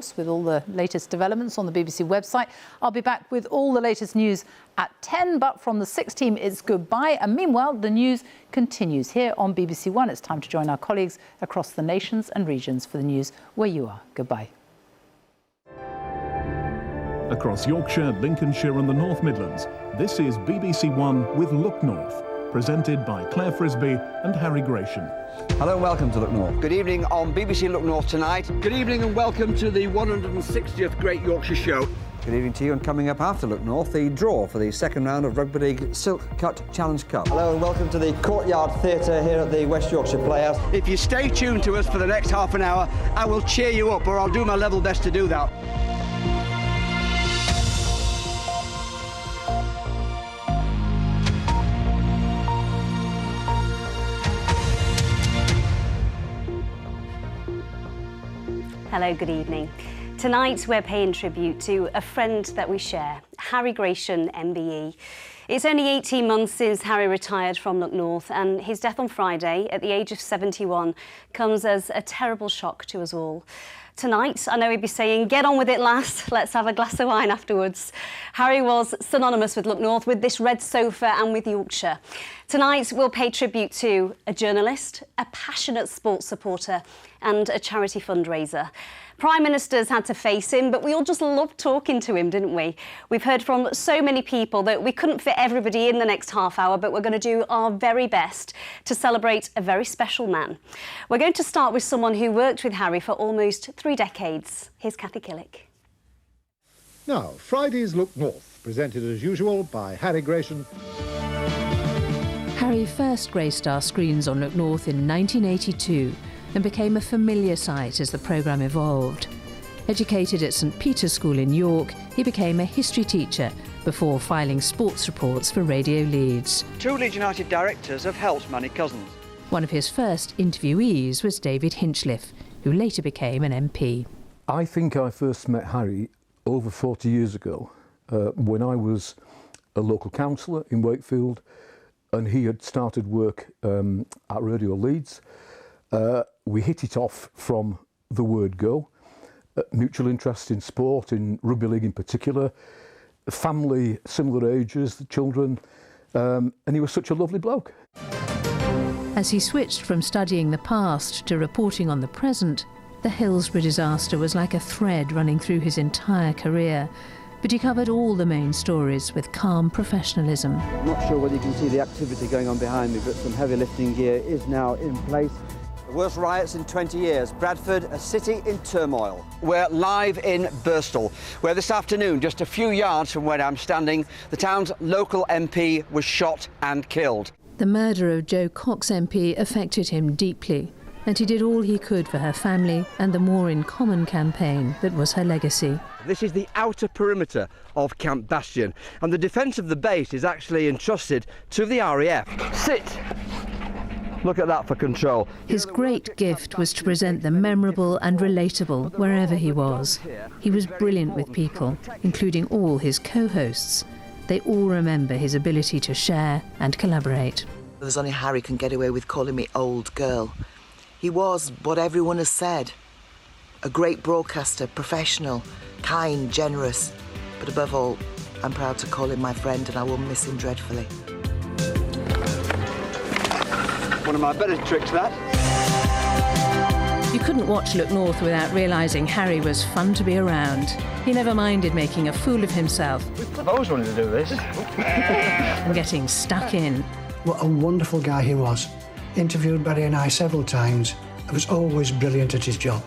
With all the latest developments on the BBC website. I'll be back with all the latest news at 10, but from the 6 team, it's goodbye. And meanwhile, the news continues here on BBC One. It's time to join our colleagues across the nations and regions for the news where you are. Goodbye. Across Yorkshire, Lincolnshire and the North Midlands, this is BBC One with Look North, presented by Claire Frisbee and Harry Gration. Hello and welcome to Look North. Good evening on BBC Look North tonight. Good evening and welcome to the 160th Great Yorkshire Show. Good evening to you, and coming up after Look North, the draw for the second round of Rugby League Silk Cut Challenge Cup. Hello and welcome to the Courtyard Theatre here at the West Yorkshire Playhouse. If you stay tuned to us for the next half an hour, I will cheer you up, or I'll do my level best to do that. Hello, good evening. Tonight we're paying tribute to a friend that we share, Harry Gration, MBE. It's only 18 months since Harry retired from Look North, and his death on Friday at the age of 71 comes as a terrible shock to us all. Tonight, I know he'd be saying, get on with it, lass, let's have a glass of wine afterwards. Harry was synonymous with Look North, with this red sofa and with Yorkshire. Tonight, we'll pay tribute to a journalist, a passionate sports supporter and a charity fundraiser. Prime Ministers had to face him, but we all just loved talking to him, didn't we? We've heard from so many people that we couldn't fit everybody in the next half hour, but we're going to do our very best to celebrate a very special man. We're going to start with someone who worked with Harry for almost 3 decades. Here's Kathy Killick. Now, Friday's Look North, presented as usual by Harry Gration. Harry first graced our screens on Look North in 1982 and became a familiar sight as the programme evolved. Educated at St Peter's School in York, he became a history teacher before filing sports reports for Radio Leeds. 2 Leeds United directors have helped many cousins. One of his first interviewees was David Hinchliffe, who later became an MP. I think I first met Harry over 40 years ago when I was a local councillor in Wakefield, and he had started work at Radio Leeds. We hit it off from the word go. Mutual interest in sport, in rugby league in particular, family similar ages, the children, and he was such a lovely bloke. As he switched from studying the past to reporting on the present, the Hillsborough disaster was like a thread running through his entire career. But he covered all the main stories with calm professionalism. I'm not sure whether you can see the activity going on behind me, but some heavy lifting gear is now in place. The worst riots in 20 years. Bradford, a city in turmoil. We're live in Birstall, where this afternoon, just a few yards from where I'm standing, the town's local MP was shot and killed. The murder of Joe Cox MP affected him deeply, and he did all he could for her family and the More in Common campaign that was her legacy. This is the outer perimeter of Camp Bastion, and the defence of the base is actually entrusted to the RAF. Sit! Look at that for control. His great gift was to present the memorable and relatable wherever he was. He was brilliant with people, including all his co-hosts. They all remember his ability to share and collaborate. There's only Harry can get away with calling me old girl. He was what everyone has said. A great broadcaster, professional, kind, generous. But above all, I'm proud to call him my friend, and I will miss him dreadfully. One of my better tricks, that. You couldn't watch Look North without realising Harry was fun to be around. He never minded making a fool of himself. I've always wanted to do this. And getting stuck in. What a wonderful guy he was. Interviewed Barry and I several times, and was always brilliant at his job.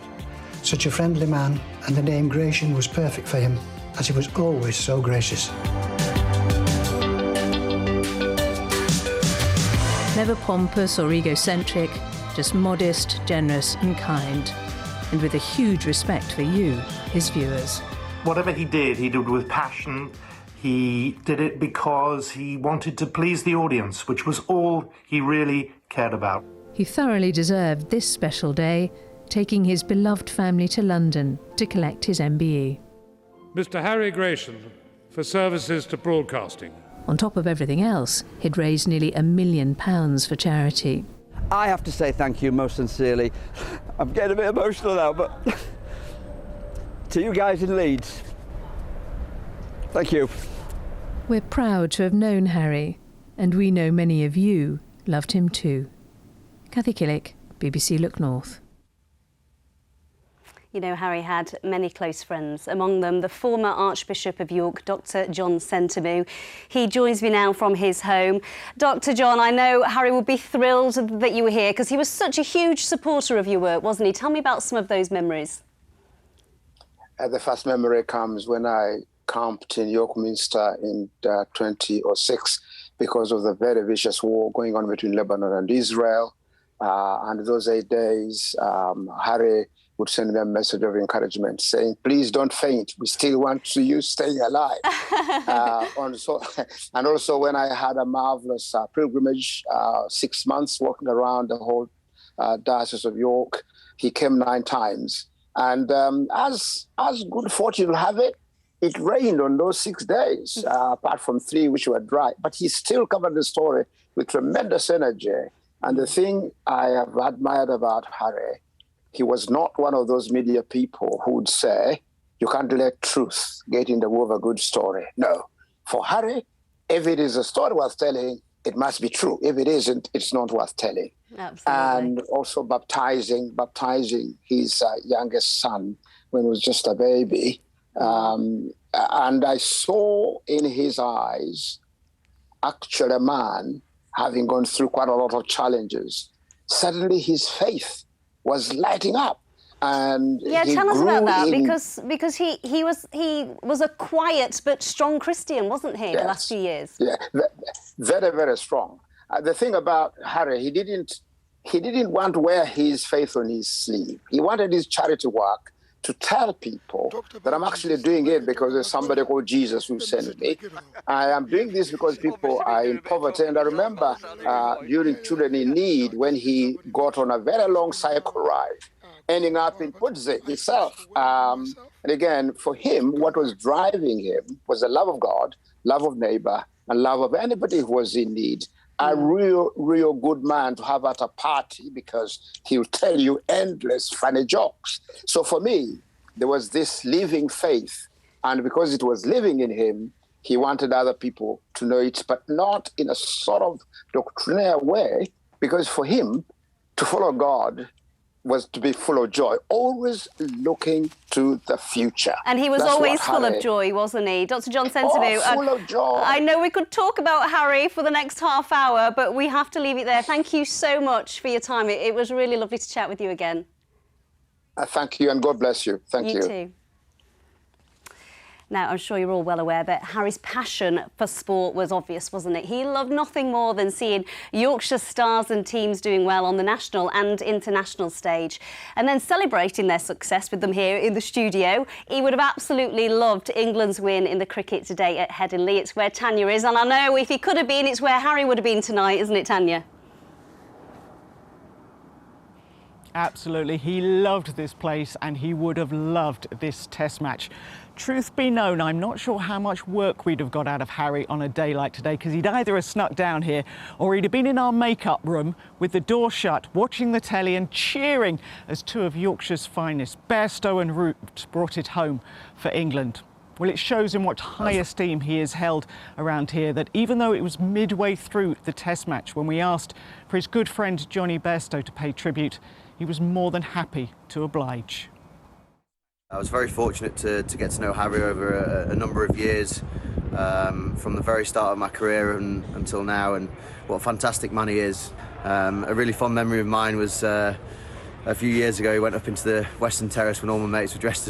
Such a friendly man, and the name Gration was perfect for him, as he was always so gracious. Never pompous or egocentric, just modest, generous and kind. And with a huge respect for you, his viewers. Whatever he did with passion. He did it because he wanted to please the audience, which was all he really cared about. He thoroughly deserved this special day, taking his beloved family to London to collect his MBE. Mr. Harry Gration, for services to broadcasting. On top of everything else, he'd raised nearly £1 million for charity. I have to say thank you most sincerely. I'm getting a bit emotional now, but to you guys in Leeds. Thank you. We're proud to have known Harry, and we know many of you loved him too. Cathy Killick, BBC Look North. You know, Harry had many close friends, among them the former Archbishop of York, Dr. John Sentamu. He joins me now from his home. Dr. John, I know Harry would be thrilled that you were here because he was such a huge supporter of your work, wasn't he? Tell me about some of those memories. The first memory comes when I camped in York Minster in 2006 because of the very vicious war going on between Lebanon and Israel. And those 8 days, Harry would send me a message of encouragement saying, please don't faint. We still want you staying alive. And also when I had a marvelous pilgrimage, 6 months walking around the whole Diocese of York, he came 9 times. And as good fortune will have it, it rained on those 6 days, apart from 3 which were dry. But he still covered the story with tremendous energy. And the thing I have admired about Harry, he was not one of those media people who would say, you can't let truth get in the way of a good story. No. For Harry, if it is a story worth telling, it must be true. If it isn't, it's not worth telling. Absolutely. And also baptizing his youngest son when he was just a baby. And I saw in his eyes actually a man having gone through quite a lot of challenges. Suddenly his faith was lighting up. And yeah, tell us about that, because he was a quiet but strong Christian, wasn't he, the last few years? Yeah, very, very strong. The thing about Harry, he didn't want to wear his faith on his sleeve. He wanted his charity work to tell people that I'm actually doing it because there's somebody called Jesus who sent me. I am doing this because people are in poverty. And I remember during Children in Need when he got on a very long cycle ride, ending up in Pudsey itself. And again, for him, what was driving him was the love of God, love of neighbor, and love of anybody who was in need. A real good man to have at a party because he'll tell you endless funny jokes. So for me, there was this living faith. And because it was living in him, he wanted other people to know it, but not in a sort of doctrinaire way, because for him, to follow God was to be full of joy, always looking to the future. And he was always full of joy, wasn't he? Dr. John Sentamu. Full of joy. I know we could talk about Harry for the next half hour, but we have to leave it there. Thank you so much for your time. It was really lovely to chat with you again. Thank you, and God bless you. Thank you. You too. Now, I'm sure you're all well aware that Harry's passion for sport was obvious, wasn't it? He loved nothing more than seeing Yorkshire stars and teams doing well on the national and international stage, and then celebrating their success with them here in the studio. He would have absolutely loved England's win in the cricket today at Headingley. It's where Tanya is, and I know if he could have been, it's where Harry would have been tonight, isn't it, Tanya? Absolutely. He loved this place and he would have loved this test match. Truth be known, I'm not sure how much work we'd have got out of Harry on a day like today, because he'd either have snuck down here or he'd have been in our makeup room with the door shut, watching the telly and cheering as 2 of Yorkshire's finest, Bairstow and Root, brought it home for England. Well, it shows in what high esteem he is held around here, that even though it was midway through the test match when we asked for his good friend Johnny Bairstow to pay tribute, he was more than happy to oblige. I was very fortunate to get to know Harry over a number of years, from the very start of my career until now, and what a fantastic man he is. A really fond memory of mine was a few years ago. He went up into the Western Terrace when all my mates were dressed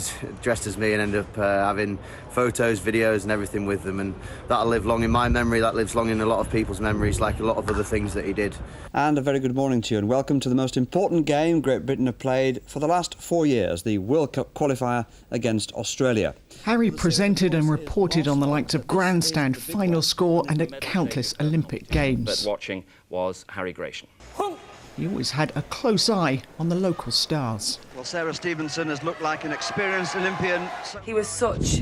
as me, and ended up having photos, videos and everything with them, and that'll live long in my memory. That lives long in a lot of people's memories, like a lot of other things that he did. And a very good morning to you, and welcome to the most important game Great Britain have played for the last 4 years, the World Cup qualifier against Australia. Harry presented and reported on the likes of Grandstand, Final Score and at countless Olympic Games. But watching was Harry Gration. He always had a close eye on the local stars. Well, Sarah Stevenson has looked like an experienced Olympian. He was such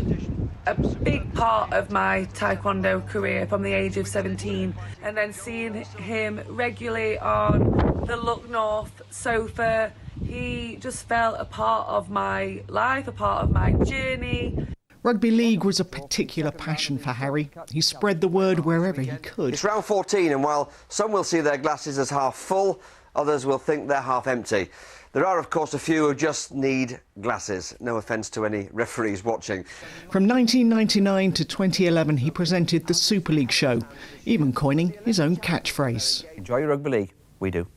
a big part of my taekwondo career from the age of 17, and then seeing him regularly on the Look North sofa, He just felt a part of my life, a part of my journey. Rugby league was a particular passion for Harry. He spread the word wherever he could. It's round 14, and while some will see their glasses as half full, others will think they're half empty. There are, of course, a few who just need glasses. No offence to any referees watching. From 1999 to 2011, he presented the Super League show, even coining his own catchphrase. Enjoy your rugby league. We do.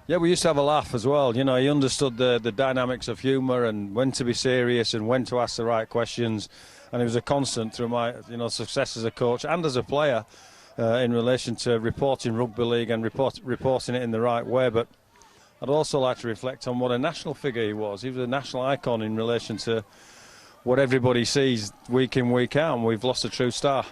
Yeah, we used to have a laugh as well. You know, he understood the dynamics of humour and when to be serious and when to ask the right questions. And it was a constant through my, success as a coach and as a player in relation to reporting rugby league and reporting it in the right way. But I'd also like to reflect on what a national figure he was. He was a national icon in relation to what everybody sees week in, week out, and we've lost a true star.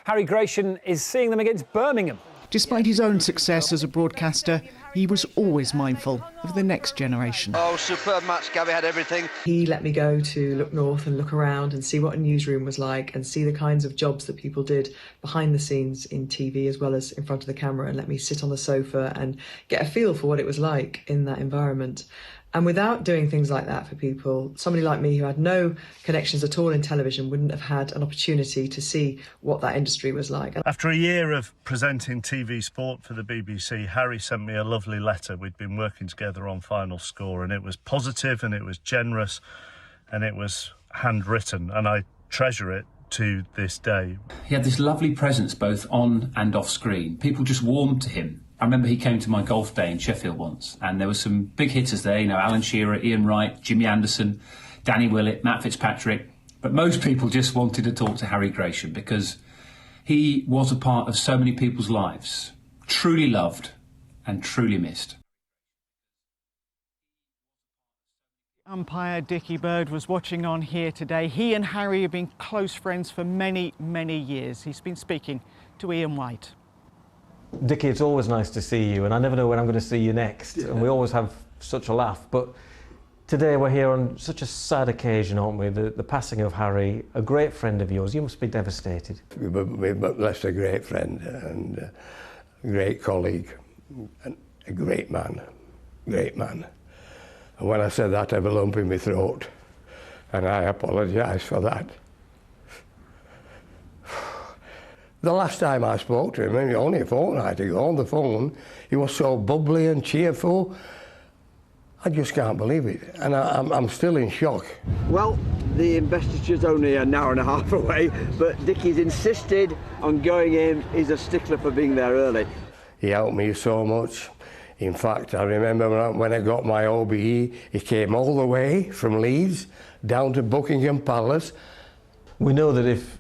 Harry Gration is seeing them against Birmingham. Despite his own success as a broadcaster, he was always mindful of the next generation. Oh, superb match. Gabby had everything. He let me go to look north and look around and see what a newsroom was like and see the kinds of jobs that people did behind the scenes in TV as well as in front of the camera, and let me sit on the sofa and get a feel for what it was like in that environment. And without doing things like that for people, somebody like me who had no connections at all in television wouldn't have had an opportunity to see what that industry was like. After a year of presenting TV sport for the BBC, Harry sent me a lovely letter. We'd been working together on Final Score, and it was positive and it was generous and it was handwritten, and I treasure it to this day. He had this lovely presence both on and off screen. People just warmed to him. I remember he came to my golf day in Sheffield once, and there were some big hitters there, Alan Shearer, Ian Wright, Jimmy Anderson, Danny Willett, Matt Fitzpatrick. But most people just wanted to talk to Harry Gration because he was a part of so many people's lives, truly loved and truly missed. Umpire Dickie Bird was watching on here today. He and Harry have been close friends for many, many years. He's been speaking to Ian White. Dickie, it's always nice to see you, and I never know when I'm going to see you next, and we always have such a laugh. But today we're here on such a sad occasion, aren't we? The passing of Harry, a great friend of yours. You must be devastated. We've lost a great friend and a great colleague, and a great man, great man. And when I said that, I have a lump in my throat, and I apologise for that. The last time I spoke to him, only a fortnight ago, on the phone, he was so bubbly and cheerful. I just can't believe it, and I'm still in shock. Well, the investiture's only an hour and a half away, but Dickie's insisted on going in. He's a stickler for being there early. He helped me so much. In fact, I remember when I got my OBE, he came all the way from Leeds down to Buckingham Palace. We know that if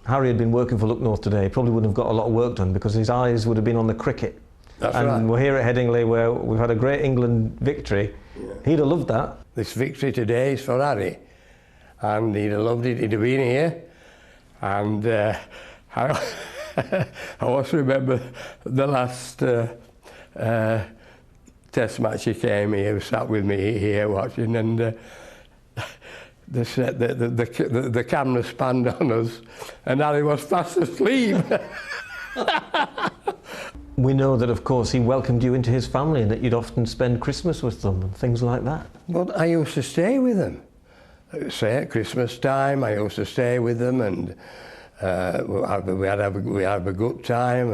Harry had been working for Look North today, he probably wouldn't have got a lot of work done because his eyes would have been on the cricket. That's and right. We're here at Headingley where we've had a great England victory. Yeah. He'd have loved that. This victory today is for Harry, and he'd have loved it. He'd have been here, and I always remember the last Test match. He came here, sat with me here watching, and the camera spanned on us, and Harry was fast asleep. We know that, of course, he welcomed you into his family and that you'd often spend Christmas with them and things like that. But I used to stay with them. Say at Christmas time, I used to stay with them, and we had a good time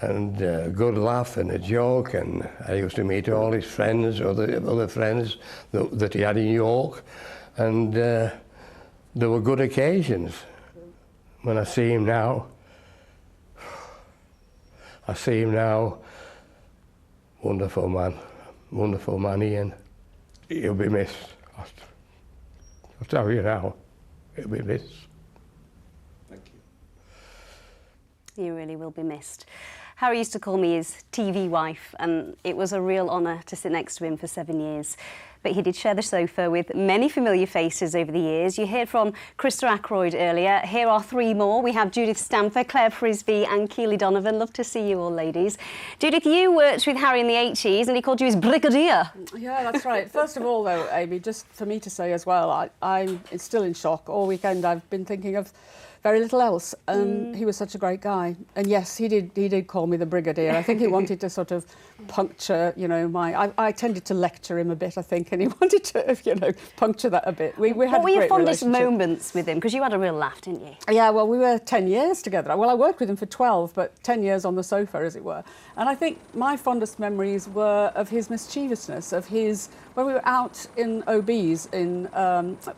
and a good laugh and a joke, and I used to meet all his friends, other friends that he had in York, and there were good occasions. When I see him now, wonderful man, Ian. He'll be missed. I'll tell you now, he'll be missed. Thank you. You really will be missed. Harry used to call me his TV wife, and it was a real honour to sit next to him for 7 years. but he did share the sofa with many familiar faces over the years. You heard from Krista Ackroyd earlier. Here are three more. We have Judith Stamper, Claire Frisbee and Keely Donovan. Love to see you all, ladies. Judith, you worked with Harry in the 80s and he called you his brigadier. Yeah, that's right. First of all, though, Amy, just for me to say as well, I'm still in shock. All weekend I've been thinking of very little else. He was such a great guy. And yes, he did call me the brigadier. I think he wanted to sort of puncture, you know, I tended to lecture him a bit, I think, and he wanted to, you know, puncture that a bit. We had What were a your great fondest relationship. moments with him? Because you had a real laugh, didn't you? Yeah, well, we were 10 years together. Well, I worked with him for 12, but 10 years on the sofa, as it were. And I think my fondest memories were of his mischievousness, of his... When we were out in OBs, in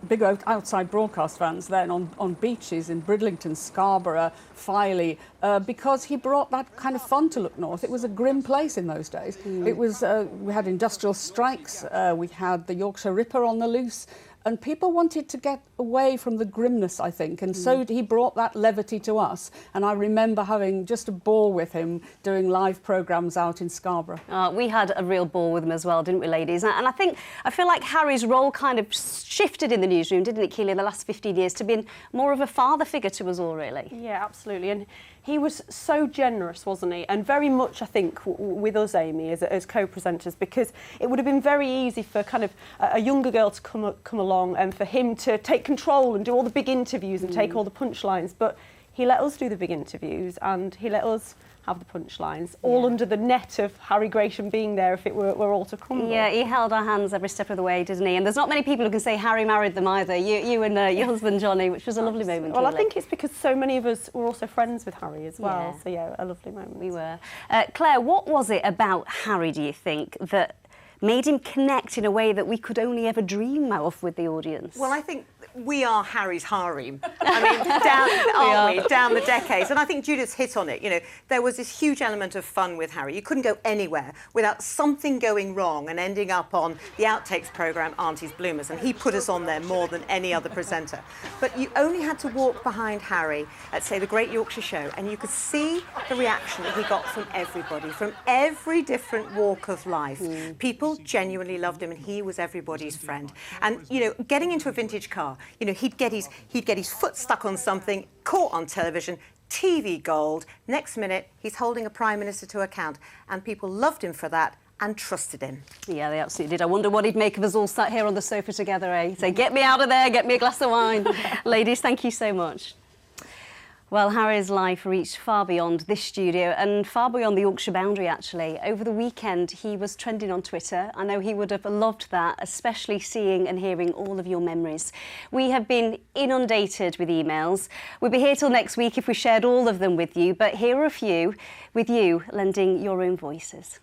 big outside broadcast vans then on beaches in Bridlington, Scarborough, Filey, because he brought that kind of fun to Look North. It was a grim place in those days. It was, we had industrial strikes, we had the Yorkshire Ripper on the loose, and people wanted to get away from the grimness, I think, and so he brought that levity to us. And I remember having just a ball with him doing live programmes out in Scarborough. We had a real ball with him as well, didn't we, ladies? And I feel like Harry's role kind of shifted in the newsroom, didn't it, Keely, in the last 15 years, to being more of a father figure to us all, really? Yeah, absolutely. And he was so generous, wasn't he? And very much, I think, with us, Amy, as co-presenters, because it would have been very easy for kind of a younger girl to come along and for him to take control and do all the big interviews and take all the punchlines. But he let us do the big interviews and he let us have the punchlines, all under the net of Harry Gration being there if it were all to crumble. Yeah, he held our hands every step of the way, didn't he? And there's not many people who can say Harry married them either. You and your husband, Johnny, which was a lovely moment. Well, I really. think it's because so many of us were also friends with Harry as well. Yeah. So, yeah, a lovely moment. We were. Claire, what was it about Harry, do you think, that made him connect in a way that we could only ever dream of with the audience? Well, I think we are Harry's harem. I mean, down the decades. And I think Judith's hit on it. You know, there was this huge element of fun with Harry. You couldn't go anywhere without something going wrong and ending up on the outtakes programme, Auntie's Bloomers. And he put us on there more than any other presenter. But you only had to walk behind Harry at, say, the Great Yorkshire Show, and you could see the reaction that he got from everybody, from every different walk of life. People genuinely loved him, and he was everybody's friend. And, you know, getting into a vintage car, you know, he'd get his foot stuck on something, caught on television, TV gold. Next minute, he's holding a Prime Minister to account, and people loved him for that and trusted him. Yeah, they absolutely did. I wonder what he'd make of us all sat here on the sofa together, eh? Say, get me out of there, get me a glass of wine. Ladies, thank you so much. Well, Harry's life reached far beyond this studio and far beyond the Yorkshire boundary, actually. Over the weekend, he was trending on Twitter. I know he would have loved that, especially seeing and hearing all of your memories. We have been inundated with emails. We'll be here till next week if we shared all of them with you, but here are a few, with you lending your own voices.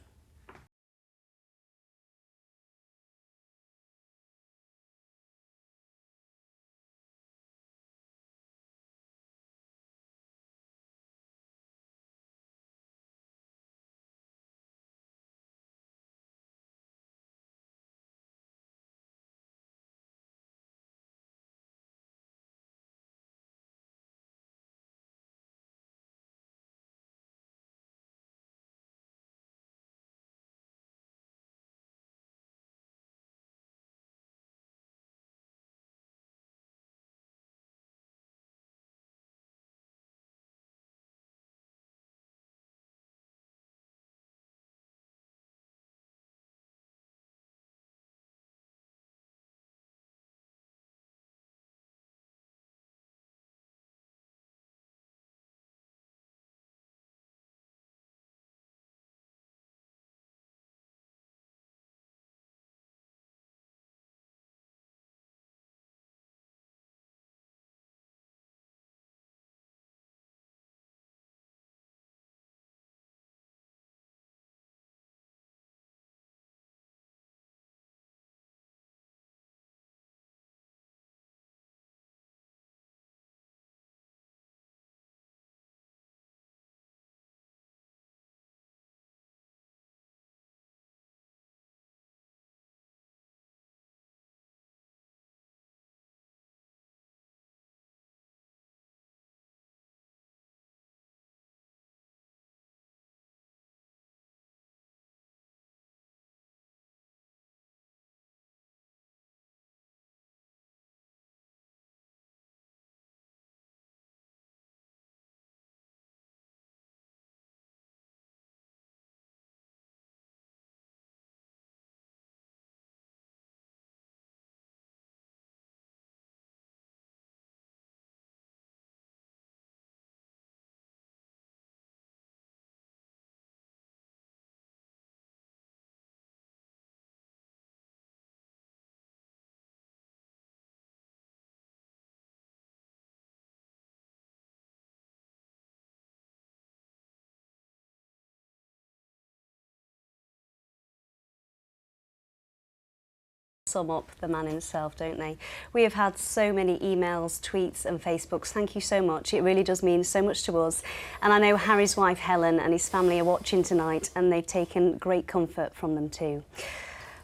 Sum up the man himself, don't they? We have had so many emails, tweets and Facebooks. Thank you so much. It really does mean so much to us. And I know Harry's wife Helen and his family are watching tonight, and they've taken great comfort from them too.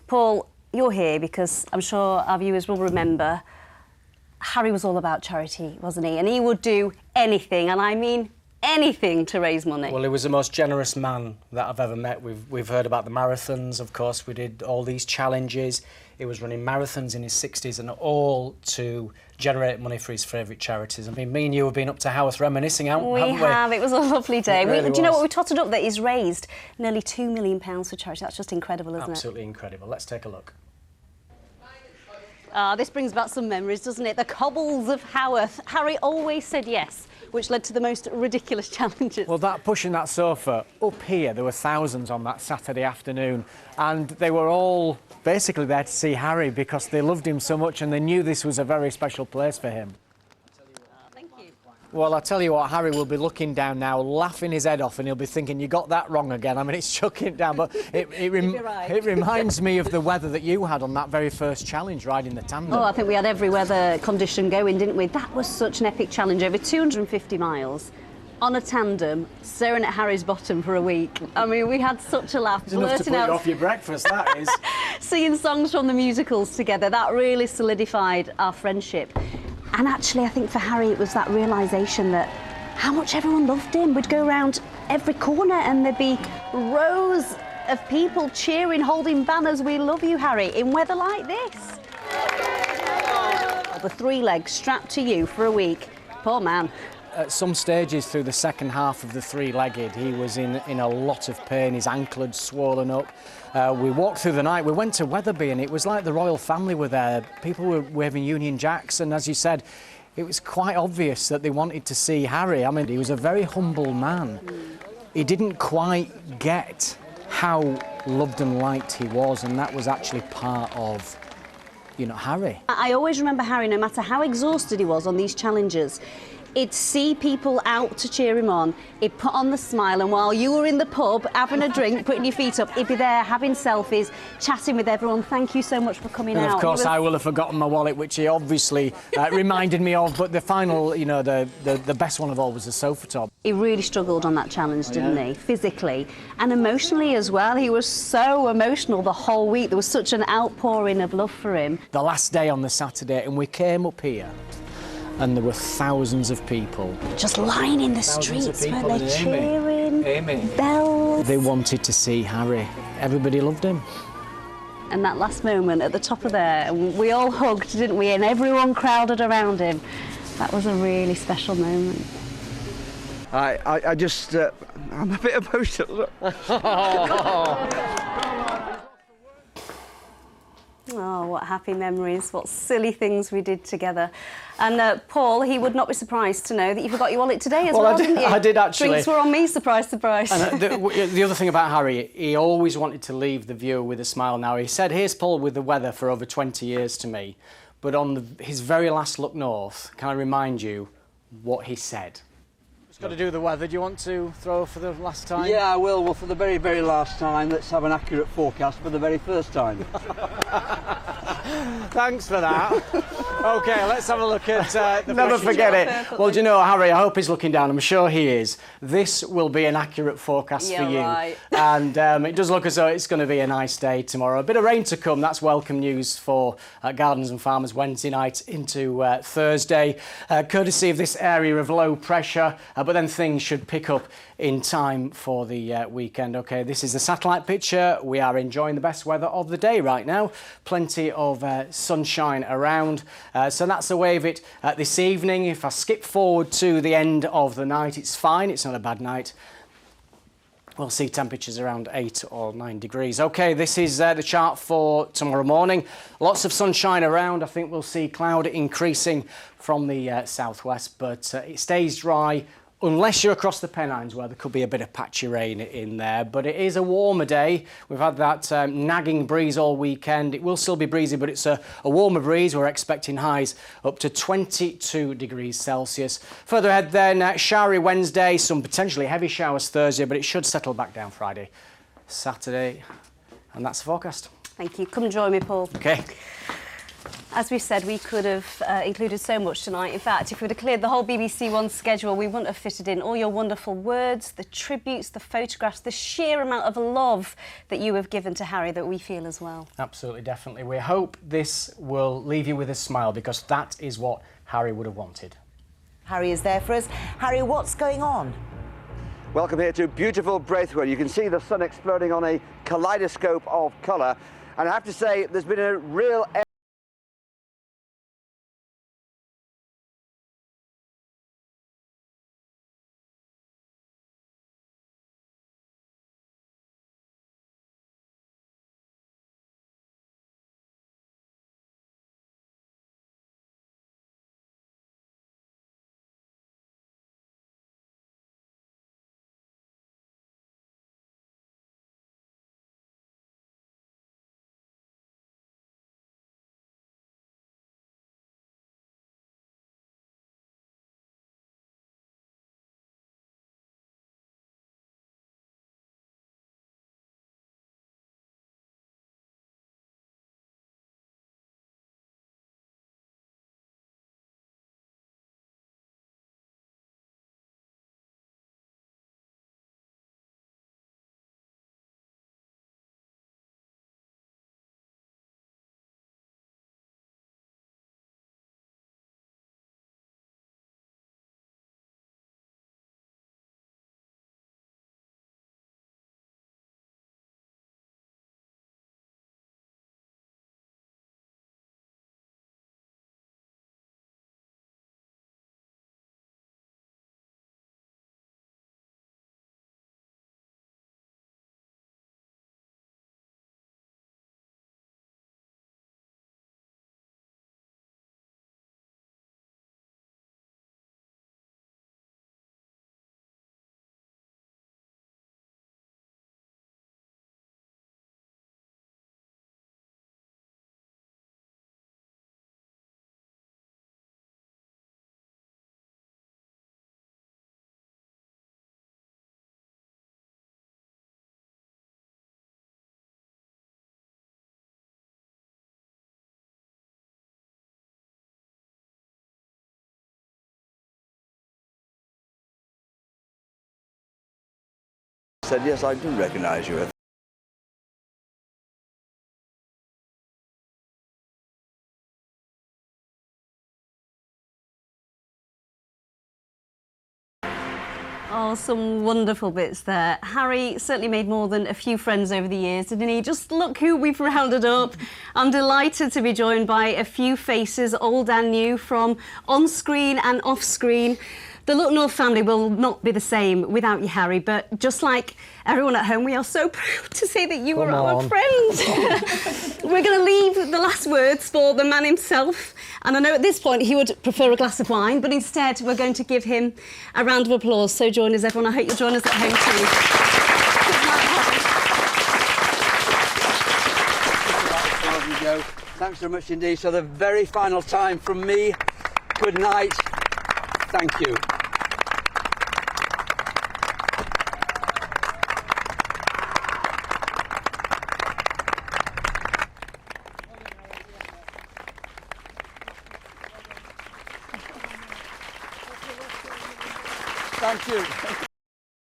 Paul, you're here because I'm sure our viewers will remember Harry was all about charity, wasn't he? And he would do anything, and I mean anything, to raise money. Well, he was the most generous man that I've ever met. We've heard about the marathons, of course. We did all these challenges. He was running marathons in his 60s, and all to generate money for his favourite charities. I mean, me and you have been up to Haworth reminiscing, haven't we? We have. It was a lovely day. Really do you know what? We totted up that he's raised nearly £2 million for charity. That's just incredible, isn't it? Absolutely incredible. Let's take a look. This brings back some memories, doesn't it? The cobbles of Haworth. Harry always said yes, which led to the most ridiculous challenges. Well, pushing that sofa up here, there were thousands on that Saturday afternoon, and they were all basically there to see Harry because they loved him so much and they knew this was a very special place for him. Well, I'll tell you what, Harry will be looking down now, laughing his head off, and he'll be thinking, you got that wrong again. I mean, it's chucking it down, but it reminds me of the weather that you had on that very first challenge, riding the tandem. Oh, I think we had every weather condition going, didn't we? That was such an epic challenge, over 250 miles, on a tandem, staring at Harry's bottom for a week. I mean, we had such a laugh. It's enough to put you off your breakfast, that is. Singing songs from the musicals together, that really solidified our friendship. And actually, I think for Harry, it was that realisation that how much everyone loved him. We'd go around every corner and there'd be rows of people cheering, holding banners, "We love you, Harry," in weather like this. The 3 legs strapped to you for a week. Poor man. At some stages through the second half of the 3-legged, he was in a lot of pain. His ankle had swollen up. We walked through the night. We went to Wetherby, and it was like the royal family were there. People were waving Union Jacks, and as you said, it was quite obvious that they wanted to see Harry. I mean, he was a very humble man. He didn't quite get how loved and liked he was, and that was actually part of, you know, Harry. I always remember Harry, no matter how exhausted he was on these challenges, he'd see people out to cheer him on, he'd put on the smile, and while you were in the pub having a drink, putting your feet up, he'd be there having selfies, chatting with everyone. Thank you so much for coming out. And of course, I will have forgotten my wallet, which he obviously reminded me of, but the final, you know, the best one of all was the sofa top. He really struggled on that challenge, didn't he? Physically and emotionally as well. He was so emotional the whole week. There was such an outpouring of love for him. The last day on the Saturday, and we came up here, and there were thousands of people. Just lying in the streets, weren't they, cheering, bells. They wanted to see Harry. Everybody loved him. And that last moment at the top of there, we all hugged, didn't we? And everyone crowded around him. That was a really special moment. I just, I'm a bit emotional. Oh, what happy memories, what silly things we did together. And Paul, he would not be surprised to know that you forgot your wallet today as well, didn't you? I did actually. Drinks were on me, surprise, surprise. And the other thing about Harry, he always wanted to leave the viewer with a smile. Now, he said, "Here's Paul with the weather" for over 20 years to me. But on his very last look north, can I remind you what he said? Just got to do the weather. Do you want to throw for the last time? Yeah, I will. Well, for the very, very last time, let's have an accurate forecast for the very first time. Thanks for that. OK, let's have a look at the... Never forget it. Well, do you know, Harry, I hope he's looking down. I'm sure he is. This will be an accurate forecast for you. Right. And it does look as though it's going to be a nice day tomorrow. A bit of rain to come. That's welcome news for Gardens and Farmers Wednesday night into Thursday, courtesy of this area of low pressure. But then things should pick up in time for the weekend. OK, this is the satellite picture. We are enjoying the best weather of the day right now. Plenty of sunshine around. So that's the way of it this evening. If I skip forward to the end of the night, it's fine. It's not a bad night. We'll see temperatures around 8 or 9 degrees. OK, this is the chart for tomorrow morning. Lots of sunshine around. I think we'll see cloud increasing from the southwest, but it stays dry. Unless you're across the Pennines, where there could be a bit of patchy rain in there. But it is a warmer day. We've had that nagging breeze all weekend. It will still be breezy, but it's a warmer breeze. We're expecting highs up to 22 degrees Celsius. Further ahead then, showery Wednesday, some potentially heavy showers Thursday, but it should settle back down Friday, Saturday. And that's the forecast. Thank you. Come join me, Paul. OK. As we said, we could have included so much tonight. In fact, if we'd have cleared the whole BBC One schedule, we wouldn't have fitted in all your wonderful words, the tributes, the photographs, the sheer amount of love that you have given to Harry that we feel as well. Absolutely, definitely. We hope this will leave you with a smile, because that is what Harry would have wanted. Harry is there for us. Harry, what's going on? Welcome here to beautiful Braithwaite. You can see the sun exploding on a kaleidoscope of colour. And I have to say, there's been a real... Said, yes, I do recognise you. Oh, some wonderful bits there. Harry certainly made more than a few friends over the years, didn't he? Just look who we've rounded up. I'm delighted to be joined by a few faces, old and new, from on-screen and off-screen. The Look North family will not be the same without you, Harry, but just like everyone at home, we are so proud to say that you are our friend. We're going to leave the last words for the man himself, and I know at this point he would prefer a glass of wine, but instead we're going to give him a round of applause. So join us, everyone. I hope you'll join us at home too. Thanks very much indeed. So the very final time from me, good night. Thank you. Thank you.